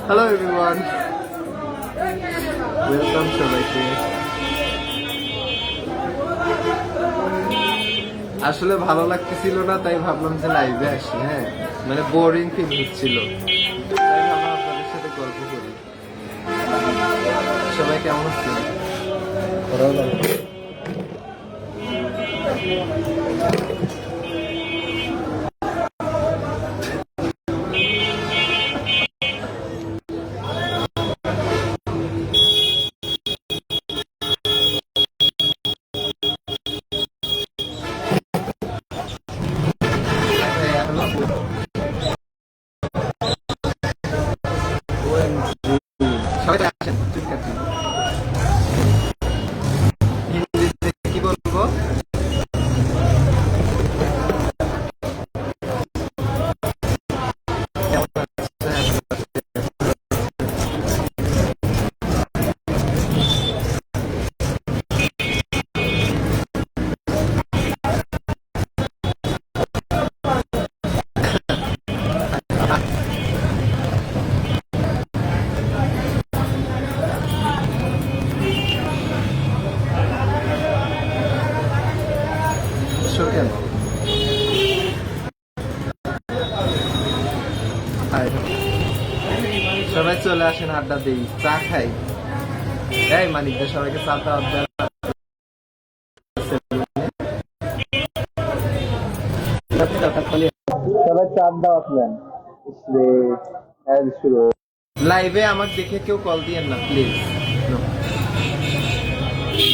Hello everyone, welcome সবাইকে। আসলে ভালো লাগতেছিল না, তাই ভাবলাম যে লাইভে আসি। হ্যাঁ, মানে বোরিং ফিল হচ্ছিল, তাই ভাবলাম আপনাদের সাথে গল্প করি। সবাই কেমন আছেন? সবাই আসেন, চুপ কাটেন। হিন্দিতে কি বলবো? শোকেন। সবাই চলে আসেন, আড্ডা দিই, চা খাই। এই মালিকদের সবাইকে চা টা সবাই চাপ দাওয়াত নেন। লাইভে আমার দেখে কেউ কল দিয়েন না প্লিজ,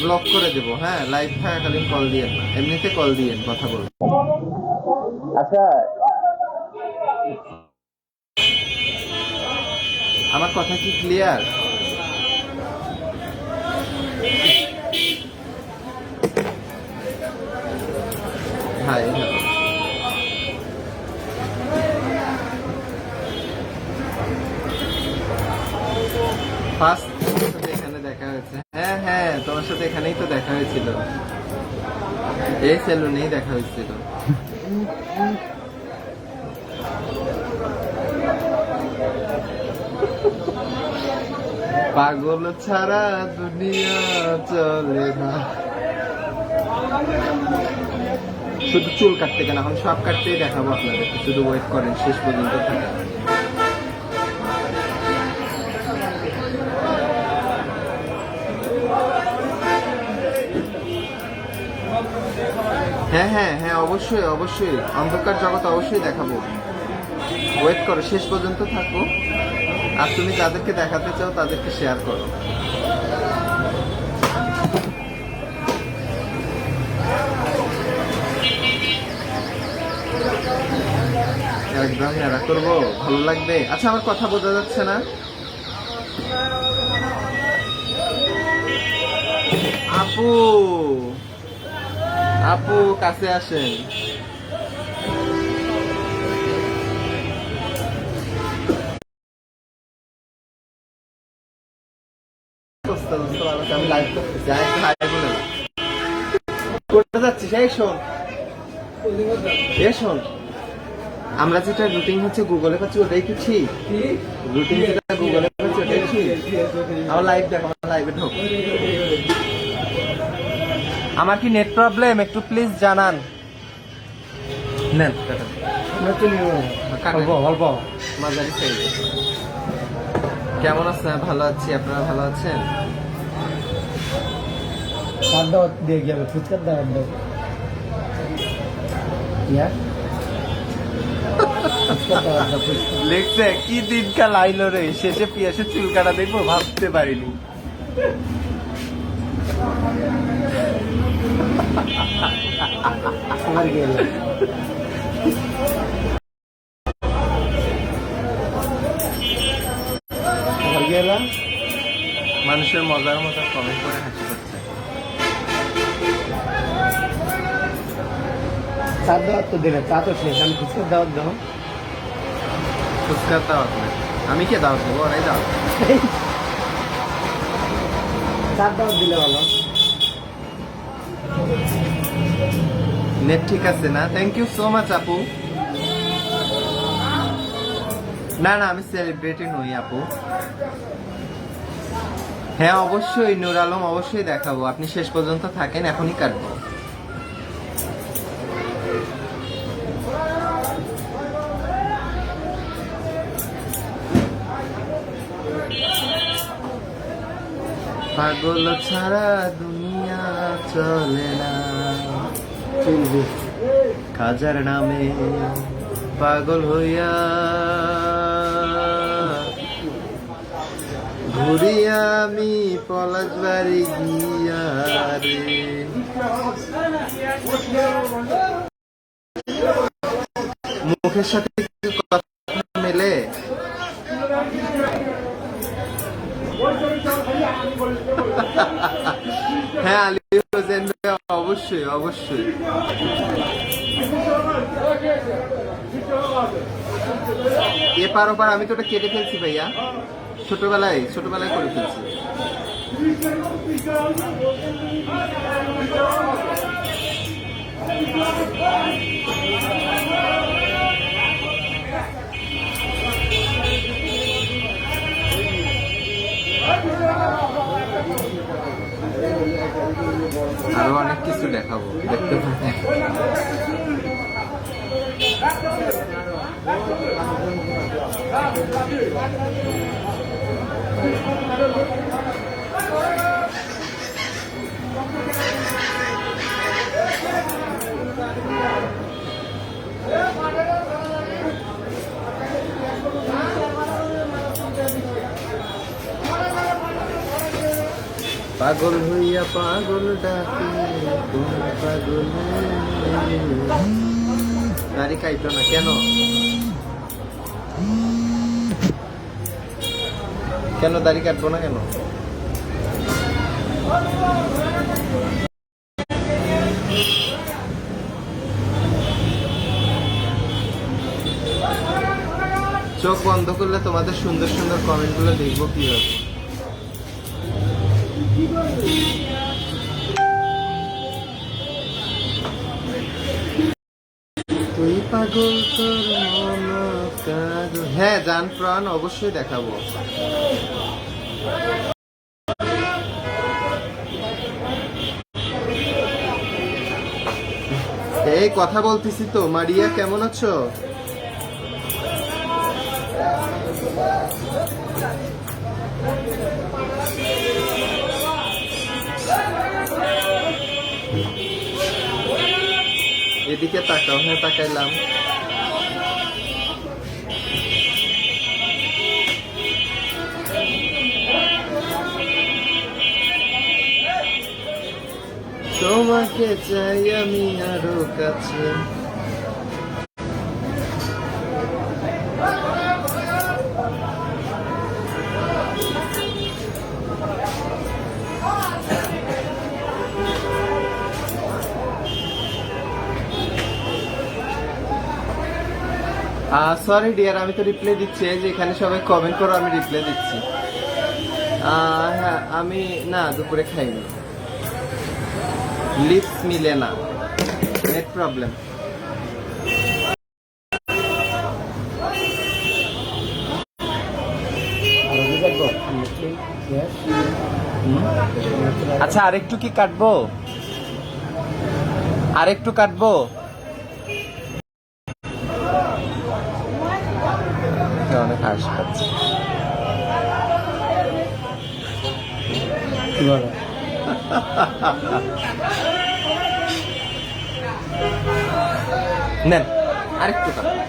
ব্লক করে দেবো। হ্যাঁ, লাইভ থাকাকালীন কল দিয়েন না, এমনিতে কল দিয়েন, কথা বলবো। আচ্ছা, আমার কথা কি ক্লিয়ার? High, hello. ফার্স্ট তোমার সাথে এখানে দেখা হয়েছে। হ্যাঁ হ্যাঁ, তোমার সাথে এখানেই তো দেখা হয়েছিল, এই সেলুনেই দেখা হয়েছিল। পাগল ছাড়া দুনিয়া চলে না। শুধু চুল কাটতে কেন, এখন সব কাটতেই দেখাবো আপনাদেরকে, শুধু ওয়েট করেন, শেষ পর্যন্ত থাকেন। হ্যাঁ হ্যাঁ হ্যাঁ, অবশ্যই অবশ্যই, অন্ধকার জগৎ অবশ্যই দেখাবো। ওয়েট করো, শেষ পর্যন্ত থাকো। আর তুমি যাদেরকে দেখাতে চাও তাদেরকে শেয়ার করো। একদম এরা করবো, ভালো লাগবে। আচ্ছা, আমার কথা বোঝা যাচ্ছে না? আপু, আপু কাছে আসেন। আমি লাইভ করতেছি, হাই বলে করতে যাচ্ছিস। এই শোন, এ শোন, আমরা যেটা রুটিন হচ্ছে গুগলে পাচ্ছি ওটাই কিছু, রুটিন যেটা গুগলে পাচ্ছি ওটাই কিছু। আমার লাইভ দেখো, আমার লাইভে ঢোক। আমার কি নেট প্রবলেম একটু প্লিজ জানান। নেন অল্প মাঝারি সাইজ। কেমন আছেন? ভালো আছি, আপনারা ভালো আছেন? দিয়ে গিয়ে ফুচকার দাওয়াত দাও। লিখছে কি দিনকাল আইলো রে, শেষে পিয়াসে চুল কাটা দেখবো, ভাবতে পারিনি। মানুষের মজার মতো কমেন্ট করে হাসি পাচ্ছে। চার দাওয়াত তো দিলে, চা তো শেষ, আমি ফুচকার দাওয়াত দাও। ফুচকার দাওয়াত নেই, আমি কে দাওয়াত দেবো? ওরাই দাওয়াত। চার দাওয়াত দিলে ভালো। নেট ঠিক আছে না? থ্যাংক ইউ সো মাচ আপু। না না, আমি সেলিব্রিটি নই আপু। হ্যাঁ অবশ্যই নূর আলম, অবশ্যই দেখাবো। আপনি শেষ পর্যন্ত থাকেন, এখনই কাটবো। পাগল ছাড়া দুনিয়া চলে না, চলবে। কাজার নামে পাগল হইয়া ঘুরি আমি পলাশ বাড়ি গিয়া রে। মুখের সাথে কিছু কথা মেলে। হ্যাঁ আলী হোসেন ভাই, অবশ্যই অবশ্যই। এপার ওপার আমি তো ওটা কেটে ফেলছি ভাইয়া, ছোটবেলায় ছোটবেলায় করে ফেলছি। আরো অনেক কিছু দেখাবো, দেখতে পাবেন। পাগল হইয়া পাগল ডাকে কোন পাগল, দাড়ি কাইটো না কেন? কেন দাড়ি কাটবো না কেন? চোখ বন্ধ করলে তোমাদের সুন্দর সুন্দর কমেন্ট গুলো দেখবো কিভাবে। তুই পাগল তোর মন কাগল। হ্যাঁ জান প্রাণ, অবশ্যই দেখাবো। এই কথা বলতেছি তো। মারিয়া কেমন আছো? এদিকে তাকাও। হ্যাঁ তাকাইলাম। তোমাকে চাই আমি আরো কাছে। সরি ডিয়ার, আমি তো রিপ্লাই দিচ্ছি। এই যে এখানে সবাই কমেন্ট করো, আমি রিপ্লাই দিচ্ছি। হ্যাঁ আমি না দুপুরে খাইনি, লিপস মিলে না, নেট প্রবলেম। আচ্ছা আরেকটু কি কাটবো? আরেকটু কাটবো? অনেক হাস পাচ্ছি। নেন আরেকটু কাটবো।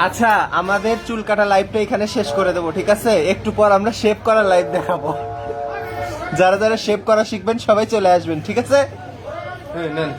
আচ্ছা আমাদের চুল কাটা লাইভটা এখানে শেষ করে দেবো, ঠিক আছে? একটু পর আমরা শেভ করা লাইভ দেখাবো। যারা যারা শেভ করা শিখবেন সবাই চলে আসবেন, ঠিক আছে? নেন।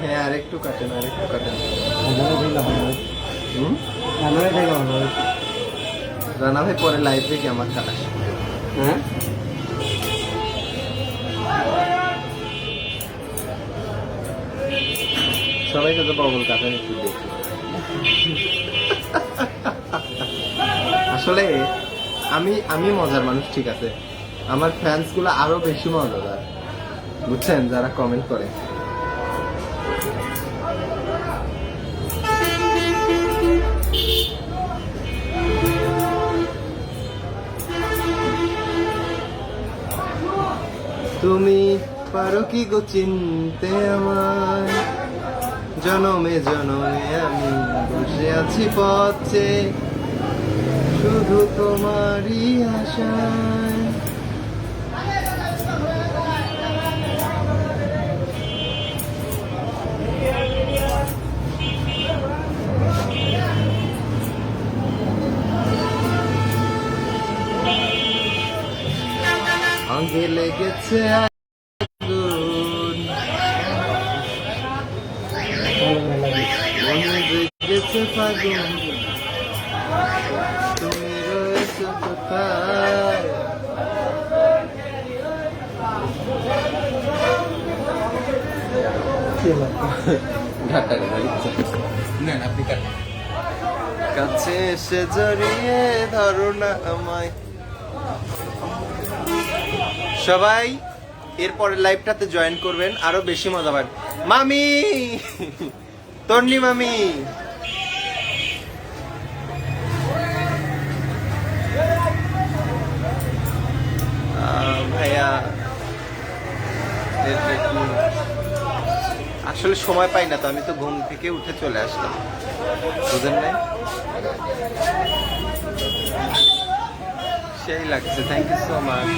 হ্যাঁ আরেকটু কাটেন, আরেকটু কাটেন। রানা ভাই ভালো হয়। হুম? রানা ভাই ভালো হয়। রানা ভাই পরে লাইভ দেখে আমার কাটা। হ্যাঁ সবাই তো বগল কাটেন একটু দেখি। আসলে আমি মজার মানুষ, ঠিক আছে, আমার ফ্যান্স গুলো আরো বেশি মজাদার, বুঝছেন, যারা কমেন্ট করে। তুমি পারো কি গো চিনতে আমায়, জনমে জনমে আমি বসে আছি পথে, শুধু তোমারই আশায়। আগে লেগেছে আগুন, মনে জেগেছে ফাগুন, তুমি রয়েছো কোথায়? কাছে এসে জড়িয়ে ধরো না আমায়। সবাই এরপরে লাইভটাতে জয়েন করবেন, আরো বেশি মজা পাবেন। মামি, তন্নি মামি, ভাইয়া, আসলে সময় পাই না তো, আমি তো ঘুম থেকে উঠে চলে আসলাম, বুঝেন নাই? সেই লাগছে, থ্যাংক ইউ সো মাচ।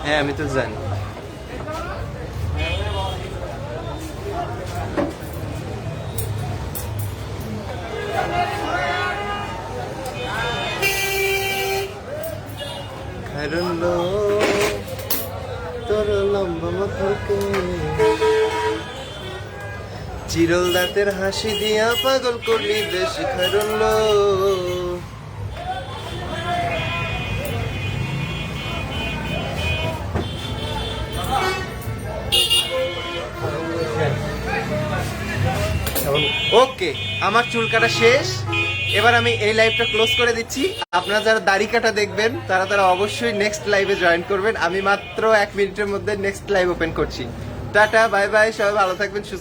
হ্যাঁ আমি তো জানি। খারুল্লো তোর লম্বা মাথাকে, চিরল দাঁতের হাসি দিয়া পাগল করলি দেশ, খারুল্লো। ওকে, আমার চুল কাটা শেষ, এবার আমি এই লাইভটা ক্লোজ করে দিচ্ছি। আপনারা যারা দাড়ি কাটা দেখবেন তারা অবশ্যই নেক্সট লাইভে জয়েন করবেন। আমি মাত্র 1 মিনিটের মধ্যে নেক্সট লাইভ ওপেন করছি। টাটা, বাই বাই, সবাই ভালো থাকবেন, সুস্থ